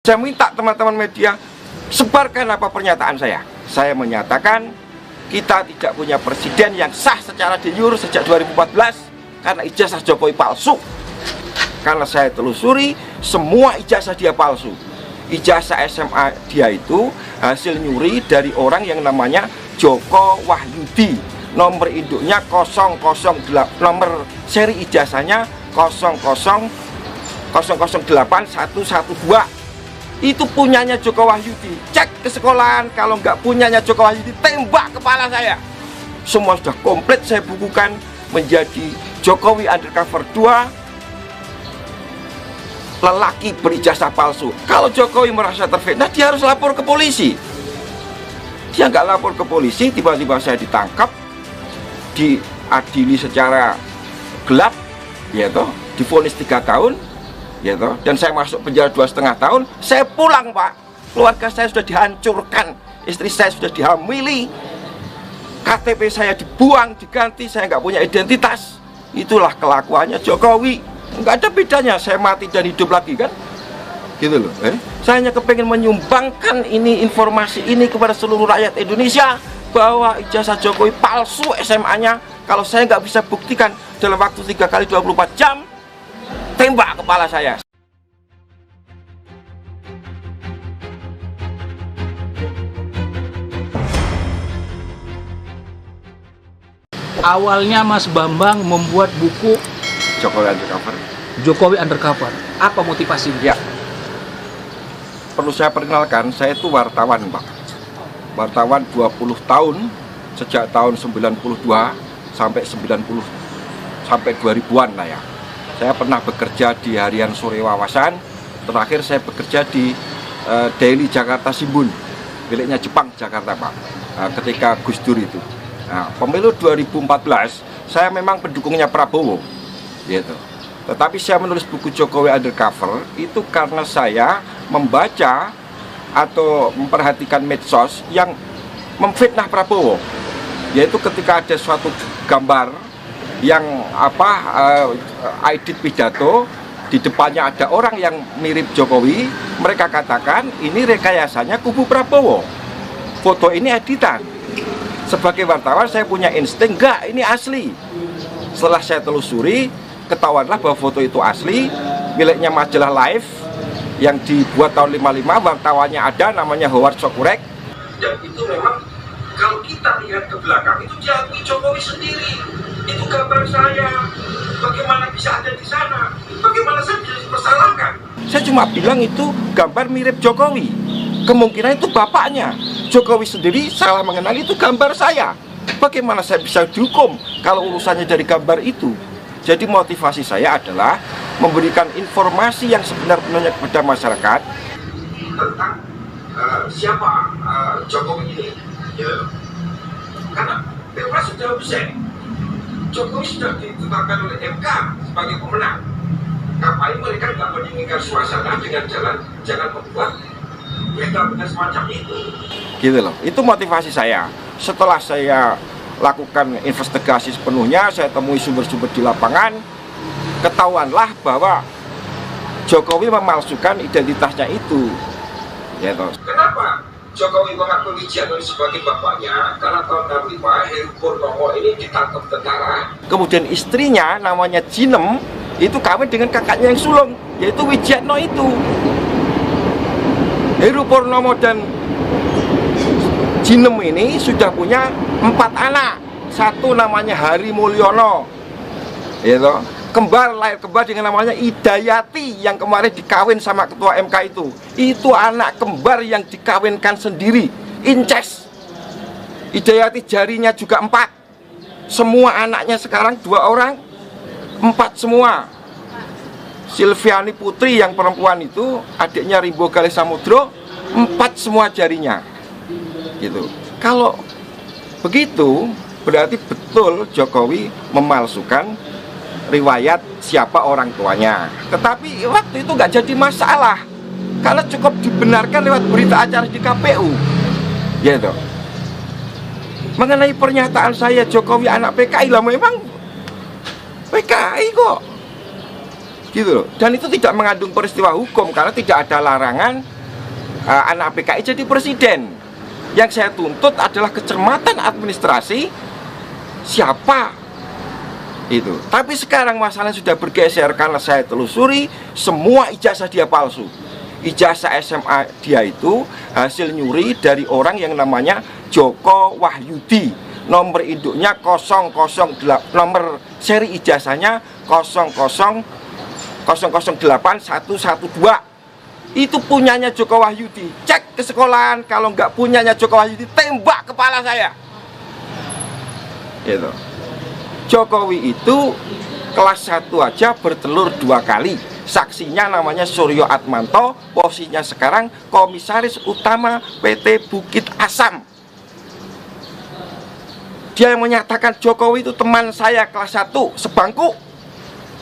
Saya minta teman-teman media sebarkan apa pernyataan saya. Saya menyatakan kita tidak punya presiden yang sah secara de jure sejak 2014 karena ijazah Jokowi palsu. Karena saya telusuri semua ijazah dia palsu. Ijazah SMA dia itu hasil nyuri dari orang yang namanya Joko Wahyudi. Nomor induknya 008, nomor seri ijazahnya 0081112. Itu punyanya Joko Wahyudi. Cek ke sekolahan, kalau nggak punyanya Joko Wahyudi, tembak kepala saya. Semua sudah komplit saya bukukan menjadi Jokowi Undercover 2, lelaki berijazah palsu. Kalau Jokowi merasa terfitnah, dia harus lapor ke polisi. Dia nggak lapor ke polisi, tiba-tiba saya ditangkap, diadili secara gelap, ya toh, divonis 3 tahun, ya toh, dan saya masuk penjara 2,5 tahun. Saya pulang, Pak. Keluarga saya sudah dihancurkan, istri saya sudah dihamili, KTP saya dibuang, diganti, saya nggak punya identitas. Itulah kelakuannya Jokowi. Nggak ada bedanya saya mati dan hidup lagi, kan gitu loh. Saya hanya kepengen menyumbangkan ini, informasi ini kepada seluruh rakyat Indonesia bahwa ijazah Jokowi palsu SMA-nya. Kalau saya nggak bisa buktikan dalam waktu 3 kali 24 jam, tembak kepala saya. Awalnya Mas Bambang membuat buku Jokowi Undercover. Apa motivasinya? Ya, perlu saya perkenalkan, saya itu wartawan, Pak. Wartawan 20 tahun, sejak tahun 92 sampai 90 sampai 2000-an lah ya. Saya pernah bekerja di Harian Sore Wawasan. Terakhir saya bekerja di Daily Jakarta Shimbun, miliknya Jepang Jakarta, Pak. Ketika Gus Dur itu. Nah, pemilu 2014 saya memang pendukungnya Prabowo, gitu. Tetapi saya menulis buku Jokowi Undercover itu karena saya membaca atau memperhatikan medsos yang memfitnah Prabowo, yaitu ketika ada suatu gambar yang edit pidato, di depannya ada orang yang mirip Jokowi, mereka katakan ini rekayasanya kubu Prabowo, foto ini editan. Sebagai wartawan saya punya insting, enggak, ini asli. Setelah saya telusuri, ketahuanlah bahwa foto itu asli, miliknya majalah Life yang dibuat tahun 55, wartawannya ada, namanya Howard Sokurek. Dan itu memang kalau kita lihat ke belakang, itu diakui Jokowi sendiri. Itu gambar saya. Bagaimana bisa ada di sana? Bagaimana saya bisa dipersalahkan? Saya cuma bilang itu gambar mirip Jokowi. Kemungkinan itu bapaknya. Jokowi sendiri salah mengenali itu gambar saya. Bagaimana saya bisa dihukum kalau urusannya dari gambar itu? Jadi motivasi saya adalah memberikan informasi yang sebenar-benarnya kepada masyarakat tentang siapa Jokowi ini. Ya. Karena Pilpres sudah usai, Jokowi sudah ditetapkan oleh MK sebagai pemenang. Ngapain mereka nggak mendinginkan suasana dengan jangan membuat berita-berita semacam itu? Gitu loh. Itu motivasi saya. Setelah saya lakukan investigasi sepenuhnya, saya temui sumber-sumber di lapangan, ketahuanlah bahwa Jokowi memalsukan identitasnya itu. Ya toh. Kenapa Jokowi mengakui Wijiano sebagai bapaknya? Karena tahun 65 Heru Purnomo ini ditangkap tentara. Kemudian istrinya namanya Jinem itu kawin dengan kakaknya yang sulung, yaitu Wijiano itu. Heru Purnomo dan Jinem ini sudah punya 4 anak. Satu namanya Hari Mulyono, gitu. Lahir kembar dengan namanya Idayati yang kemarin dikawin sama ketua MK itu. Itu anak kembar yang dikawinkan sendiri, incest. Idayati jarinya juga 4. Semua anaknya sekarang 2 orang, 4 semua. Silviani Putri yang perempuan itu, adiknya Rimbo Galih Samudro, 4 semua jarinya. Gitu. Kalau begitu berarti betul Jokowi memalsukan riwayat siapa orang tuanya. Tetapi waktu itu nggak jadi masalah karena cukup dibenarkan lewat berita acara di KPU, gitu. Mengenai pernyataan saya Jokowi anak PKI, lah memang PKI kok, gitu loh. Dan itu tidak mengandung peristiwa hukum karena tidak ada larangan anak PKI jadi presiden. Yang saya tuntut adalah kecermatan administrasi siapa itu. Tapi sekarang masalahnya sudah bergeser karena saya telusuri semua ijazah dia palsu. Ijazah SMA dia itu hasil nyuri dari orang yang namanya Joko Wahyudi. Nomor induknya 008, nomor seri ijazahnya 0081112. Itu punyanya Joko Wahyudi. Cek ke sekolahan, kalau nggak punyanya Joko Wahyudi, tembak kepala saya. Gitu. Jokowi itu kelas 1 aja bertelur 2 kali. Saksinya namanya Suryo Atmanto, posisinya sekarang komisaris utama PT Bukit Asam. Dia yang menyatakan Jokowi itu teman saya kelas 1 sebangku,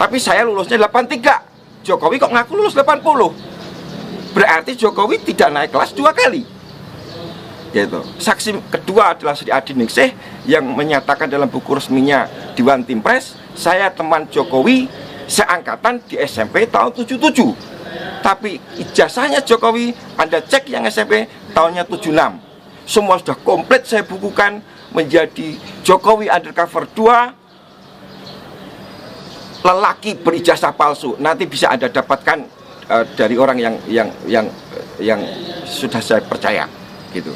tapi saya lulusnya 83. Jokowi kok ngaku lulus 80. Berarti Jokowi tidak naik kelas 2 kali. Gitu. Saksi kedua adalah Sri Adi Ningsih yang menyatakan dalam buku resminya Dewan Timpres, saya teman Jokowi seangkatan di SMP tahun 77. Tapi ijazahnya Jokowi, Anda cek yang SMP tahunnya 76. Semua sudah komplit saya bukukan menjadi Jokowi undercover 2, lelaki berijazah palsu. Nanti bisa Anda dapatkan dari orang yang sudah saya percaya, gitu.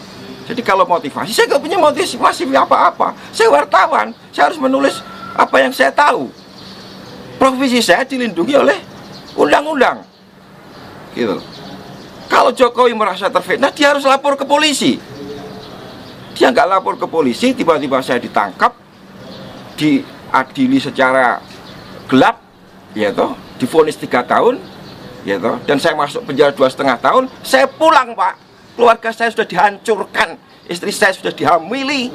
Jadi kalau motivasi, saya nggak punya motivasi apa-apa. Saya wartawan, saya harus menulis apa yang saya tahu. Profesi saya dilindungi oleh undang-undang, gitu. Kalau Jokowi merasa terfitnah, dia harus lapor ke polisi. Dia nggak lapor ke polisi, tiba-tiba saya ditangkap, diadili secara gelap, ya toh, divonis 3 tahun. Gitu. Dan saya masuk penjara 2,5 tahun. Saya pulang, Pak. Keluarga saya sudah dihancurkan, istri saya sudah dihamili,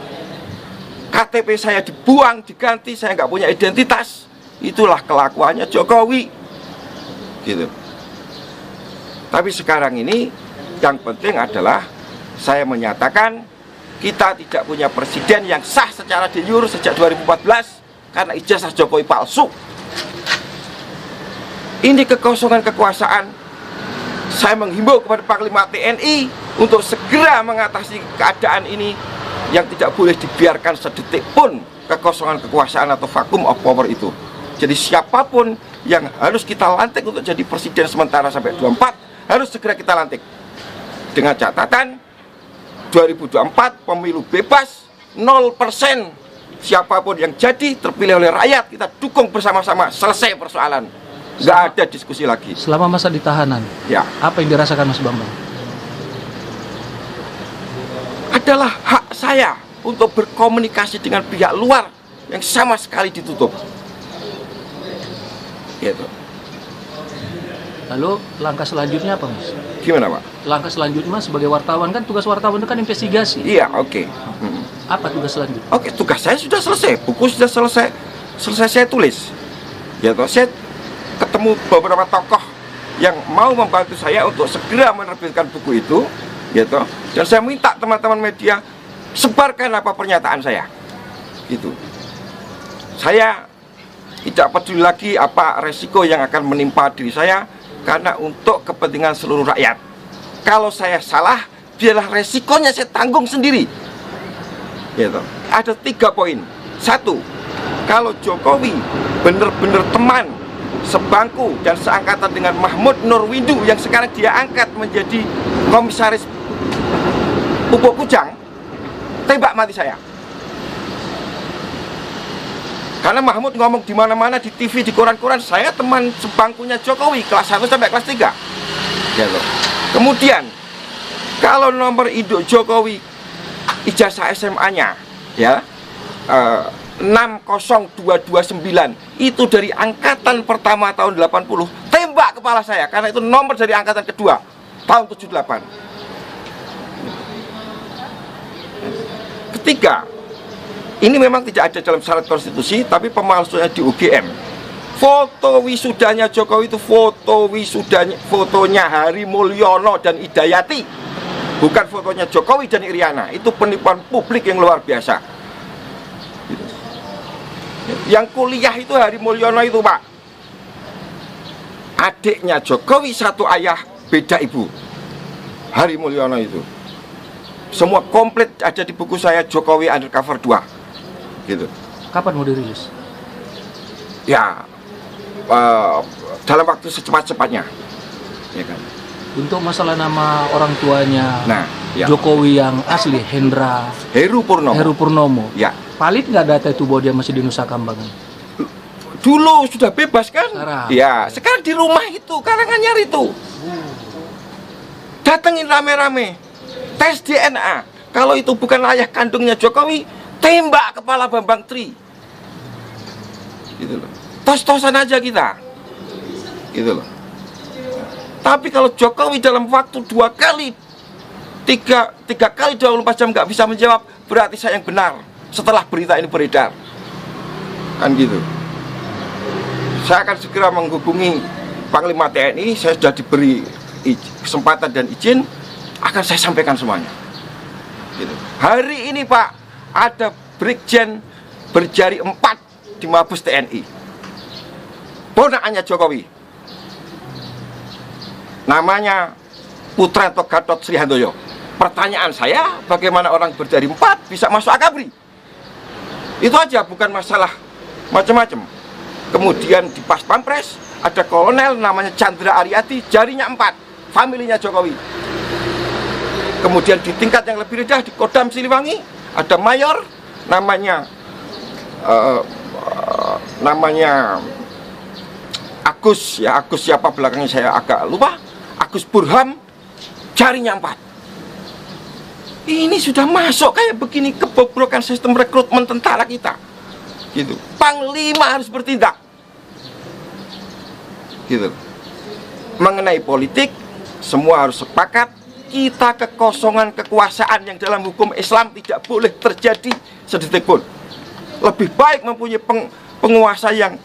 KTP saya dibuang, diganti, saya nggak punya identitas. Itulah kelakuannya Jokowi, gitu. Tapi sekarang ini yang penting adalah saya menyatakan kita tidak punya presiden yang sah secara de jure sejak 2014 karena ijazah Jokowi palsu. Ini kekosongan kekuasaan. Saya menghimbau kepada Panglima TNI untuk segera mengatasi keadaan ini yang tidak boleh dibiarkan sedetik pun kekosongan kekuasaan atau vacuum of power itu. Jadi siapapun yang harus kita lantik untuk jadi presiden sementara sampai 24 harus segera kita lantik. Dengan catatan 2024 pemilu bebas 0%. Siapapun yang jadi terpilih oleh rakyat kita dukung bersama-sama, selesai persoalan. Nggak ada diskusi lagi. Selama masa di tahanan, ya, apa yang dirasakan Mas Bambang? Adalah hak saya untuk berkomunikasi dengan pihak luar yang sama sekali ditutup. Gitu. Lalu langkah selanjutnya apa, Mas? Gimana, Pak? Langkah selanjutnya sebagai wartawan, kan tugas wartawan itu kan investigasi. Iya, oke. Apa tugas selanjutnya? Oke, tugas saya sudah selesai. Buku sudah selesai saya tulis. Ya toh, saya ketemu beberapa tokoh yang mau membantu saya untuk segera menerbitkan buku itu, gitu. Dan saya minta teman-teman media sebarkan apa pernyataan saya, gitu. Saya tidak peduli lagi apa resiko yang akan menimpa diri saya, karena untuk kepentingan seluruh rakyat. Kalau saya salah, biarlah resikonya saya tanggung sendiri, gitu. Ada 3 poin. 1, kalau Jokowi benar-benar teman sebangku dan seangkatan dengan Mahmud Nurwindu yang sekarang dia angkat menjadi komisaris Pupuk Kujang, tembak mati saya. Karena Mahmud ngomong di mana-mana, di TV, di koran-koran, saya teman sebangkunya Jokowi kelas 1 sampai kelas 3. Ya loh. Kemudian kalau nomor induk Jokowi ijazah SMA-nya ya 60229 itu dari angkatan pertama tahun 80, tembak kepala saya karena itu nomor dari angkatan kedua tahun 78. Ketiga, ini memang tidak ada dalam syarat konstitusi, tapi pemalsuannya di UGM. Foto wisudanya Jokowi itu fotonya Hari Mulyono dan Idayati, bukan fotonya Jokowi dan Iriana. Itu penipuan publik yang luar biasa. Yang kuliah itu Hari Mulyono itu, Pak, adiknya Jokowi, satu ayah beda ibu. Hari Mulyono itu. Semua komplit ada di buku saya Jokowi Undercover 2. Gitu. Kapan mau dirilis? Ya, dalam waktu secepat-cepatnya. Ya kan. Untuk masalah nama orang tuanya Nah, ya. Jokowi yang asli, Hendra Heru Purnomo. Heru Purnomo. Ya. Valid nggak data itu bahwa dia masih di Nusa Kambangan? Dulu sudah bebas kan? Sekarang. Ya, sekarang di rumah itu, Karanganyar itu. Datengin rame-rame. Tes DNA. Kalau itu bukan ayah kandungnya Jokowi, tembak kepala Bambang Tri. Gitu loh. Tos-tosan aja kita. Gitu loh. Tapi kalau Jokowi dalam waktu 2 kali, 3 kali 24 jam nggak bisa menjawab, berarti saya yang benar setelah berita ini beredar. Kan gitu. Saya akan segera menghubungi Panglima TNI, saya sudah diberi kesempatan dan izin, akan saya sampaikan semuanya. Gitu. Hari ini Pak, ada Brigjen berjari 4 di Mabes TNI. Ponakannya Jokowi. Namanya Putranto Gatot Srihandoyo. Pertanyaan saya, bagaimana orang berjari 4 bisa masuk Akabri? Itu aja, bukan masalah macam-macam. Kemudian di Pas Pampres ada kolonel namanya Chandra Aryadi, jarinya 4, familinya Jokowi. Kemudian di tingkat yang lebih rendah di Kodam Siliwangi ada mayor namanya Agus, ya Agus siapa belakangnya saya agak lupa. Agus Burham, jarinya 4. Ini sudah masuk kayak begini, kebobrokan sistem rekrutmen tentara kita. Gitu. Panglima harus bertindak. Gitu. Mengenai politik, semua harus sepakat, kita kekosongan kekuasaan yang dalam hukum Islam tidak boleh terjadi sedetik pun. Lebih baik mempunyai penguasa yang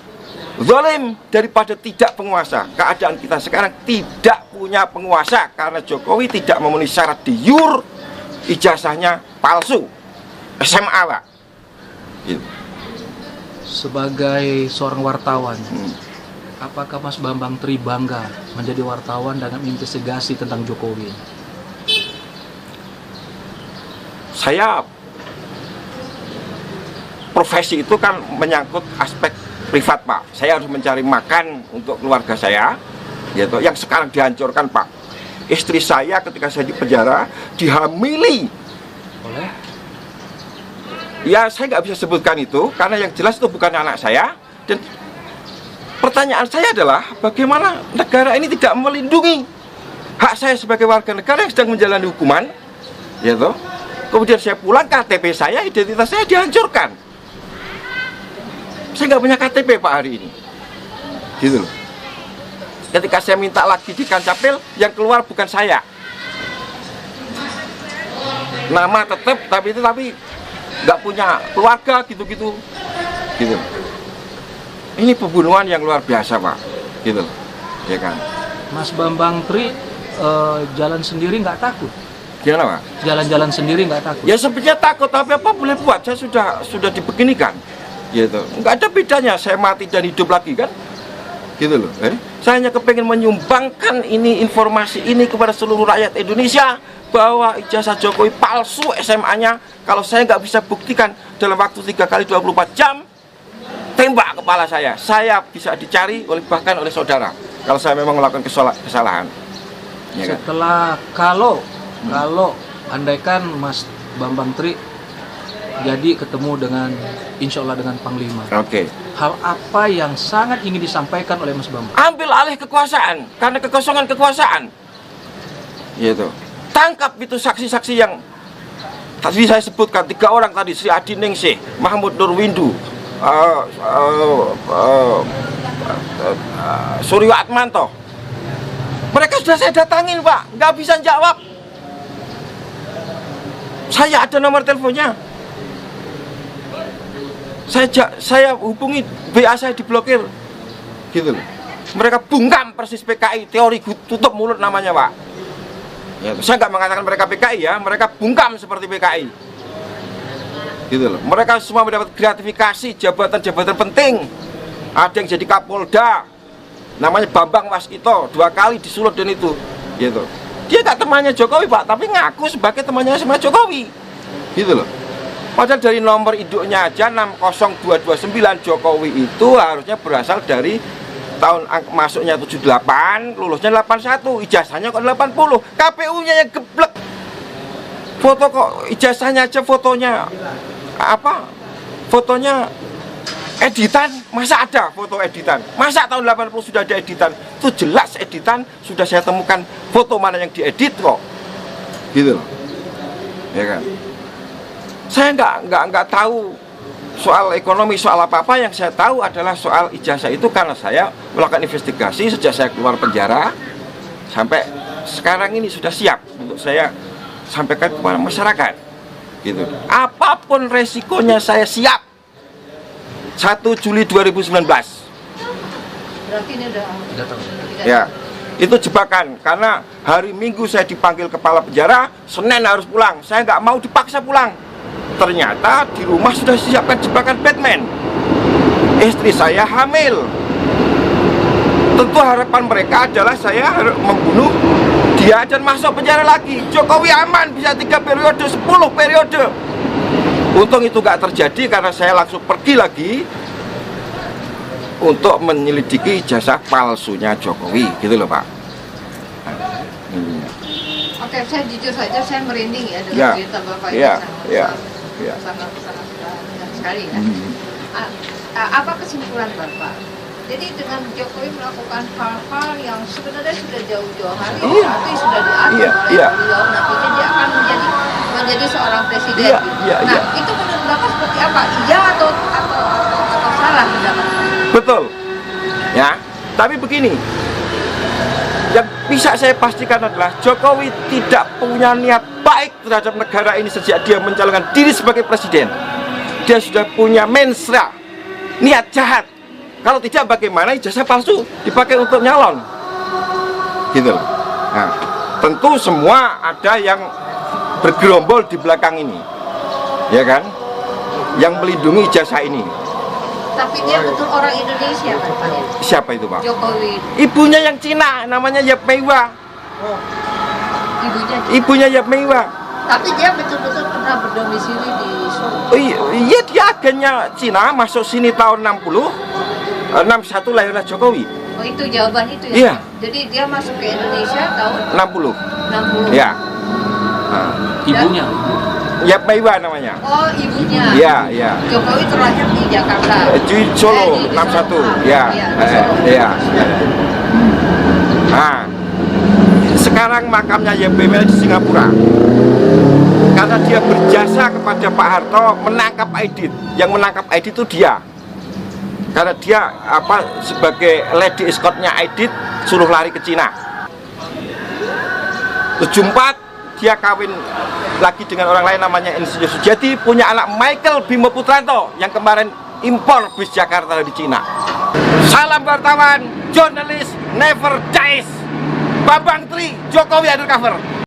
zalim daripada tidak penguasa. Keadaan kita sekarang tidak punya penguasa karena Jokowi tidak memenuhi syarat di yur, ijazahnya palsu, SMA Pak. Gitu. Sebagai seorang wartawan, apakah Mas Bambang Tri bangga menjadi wartawan dalam investigasi tentang Jokowi? Saya, profesi itu kan menyangkut aspek privat Pak. Saya harus mencari makan untuk keluarga saya, gitu. Yang sekarang dihancurkan Pak. Istri saya ketika saya di penjara dihamili Oleh? Ya saya nggak bisa sebutkan itu karena yang jelas itu bukan anak saya. Dan pertanyaan saya adalah bagaimana negara ini tidak melindungi hak saya sebagai warga negara yang sedang menjalani hukuman, gitu. Kemudian saya pulang, KTP saya, identitas saya dihancurkan. Saya nggak punya KTP Pak hari ini, gitu loh. Ketika saya minta lagi di Kancapil, yang keluar bukan saya. Nama tetap, tapi nggak punya keluarga, gitu. Ini pembunuhan yang luar biasa Pak, gitu loh, ya kan. Mas Bambang Tri jalan sendiri nggak takut? Gimana Pak? Jalan-jalan sendiri nggak takut? Ya sebenarnya takut, tapi apa boleh buat? Saya sudah dibeginikan, gitu. Nggak ada bedanya saya mati dan hidup lagi kan, gitu loh. Saya hanya kepengen menyumbangkan ini informasi ini kepada seluruh rakyat Indonesia bahwa ijazah Jokowi palsu SMA-nya. Kalau saya nggak bisa buktikan dalam waktu 3 kali 24 jam, tembak kepala saya bisa dicari bahkan oleh saudara kalau saya memang melakukan kesalahan. Ya kan? Setelah kalau andaikan Mas Bambang Tri jadi ketemu dengan, insya Allah dengan Panglima, Oke. hal apa yang sangat ingin disampaikan oleh Mas Bambang? Ambil alih kekuasaan karena kekosongan kekuasaan, gitu. Tangkap itu saksi-saksi yang tadi saya sebutkan 3 orang tadi, Sri Adi Ningsih, Mahmud Nurwindu, Suryo Atmanto. Mereka sudah saya datangin Pak, nggak bisa jawab. Saya ada nomor teleponnya. Saya hubungi, BA saya diblokir, gitu loh. Mereka bungkam persis PKI, teori tutup mulut namanya Pak. Ya, saya nggak mengatakan mereka PKI ya, mereka bungkam seperti PKI, gitu loh. Mereka semua mendapat gratifikasi jabatan-jabatan penting. Ada yang jadi Kapolda, namanya Bambang Waskito, 2 kali disulut dan itu, gitu. Dia nggak temannya Jokowi, Pak, tapi ngaku sebagai temannya sama Jokowi. Gitu loh. Padahal dari nomor induknya aja 60229 Jokowi itu harusnya berasal dari tahun masuknya 78, lulusnya 81, ijazahnya kok 80. KPU-nya yang geblek. Foto kok ijazahnya aja fotonya apa? Fotonya editan, masa ada foto editan? Masa tahun 80 sudah ada editan? Itu jelas editan, sudah saya temukan foto mana yang diedit kok. Gitu loh. Ya kan? Saya nggak tahu soal ekonomi, soal apa-apa. Yang saya tahu adalah soal ijazah itu karena saya melakukan investigasi sejak saya keluar penjara sampai sekarang ini sudah siap untuk saya sampaikan kepada masyarakat. Gitu. Apapun resikonya saya siap. 1 Juli 2019. Berarti ini udah tahu. Ya, itu jebakan karena hari Minggu saya dipanggil kepala penjara, Senin harus pulang. Saya nggak mau dipaksa pulang. Ternyata di rumah sudah disiapkan jebakan Batman. Istri saya hamil. Tentu harapan mereka adalah saya harus membunuh dia dan masuk penjara lagi. Jokowi aman bisa 3 periode, 10 periode. Untung itu nggak terjadi karena saya langsung pergi lagi untuk menyelidiki ijazah palsunya Jokowi, gitu loh Pak. Oke, saya jujur saja saya merinding ya dengan Ya, cerita Bapak ya, ini ya, ya. sangat sekali ya. Apa kesimpulan Bapak? Jadi dengan Jokowi melakukan hal-hal yang sebenarnya sudah jauh-jauh hari, Iya. tapi sudah diatur Iya, oleh iya. beliau, nantinya dia akan menjadi seorang presiden. Iya, gitu. iya, Nah, iya. itu menurut Bapak seperti apa? Iya atau salah pendapat? Betul. Ya, tapi begini. Yang bisa saya pastikan adalah Jokowi tidak punya niat baik terhadap negara ini sejak dia mencalonkan diri sebagai presiden. Dia sudah punya mensra, niat jahat. Kalau tidak, bagaimana ijazah palsu dipakai untuk nyalon? Gitu loh. Nah, tentu semua ada yang bergerombol di belakang ini, ya kan? Yang melindungi ijazah ini. Tapi dia betul orang Indonesia kan Pak ya? Siapa itu Pak? Jokowi, Ibunya yang Cina, namanya Yap Meiwa. ibunya. Ibunya Yap Meiwa. Tapi dia betul-betul pernah berdomisili di Solo. Oh, iya, dia agennya Cina, masuk sini tahun 60, 61 lahirlah Jokowi. Oh, itu jawaban itu ya? Iya. Jadi dia masuk ke Indonesia tahun 60. 60. Ya. Nah, Ibunya. Yap Meiwa namanya. Oh, ibunya. Iya, iya. Jokowi terlahir di Jakarta. Di Solo, di 61. Solo. Ya. Iya, di Solo. Iya. Nah, sekarang makamnya Yap Meiwa di Singapura. Karena dia berjasa kepada Pak Harto menangkap Aidit. Yang menangkap Aidit itu dia. Karena dia sebagai lady escortnya Aidit suruh lari ke Cina. 74 dia kawin lagi dengan orang lain namanya Insinyur Sujati, punya anak Michael Bimo Putranto yang kemarin impor bis Jakarta dari Cina. Salam wartawan, jurnalis never dies. Bambang Tri, Jokowi undercover.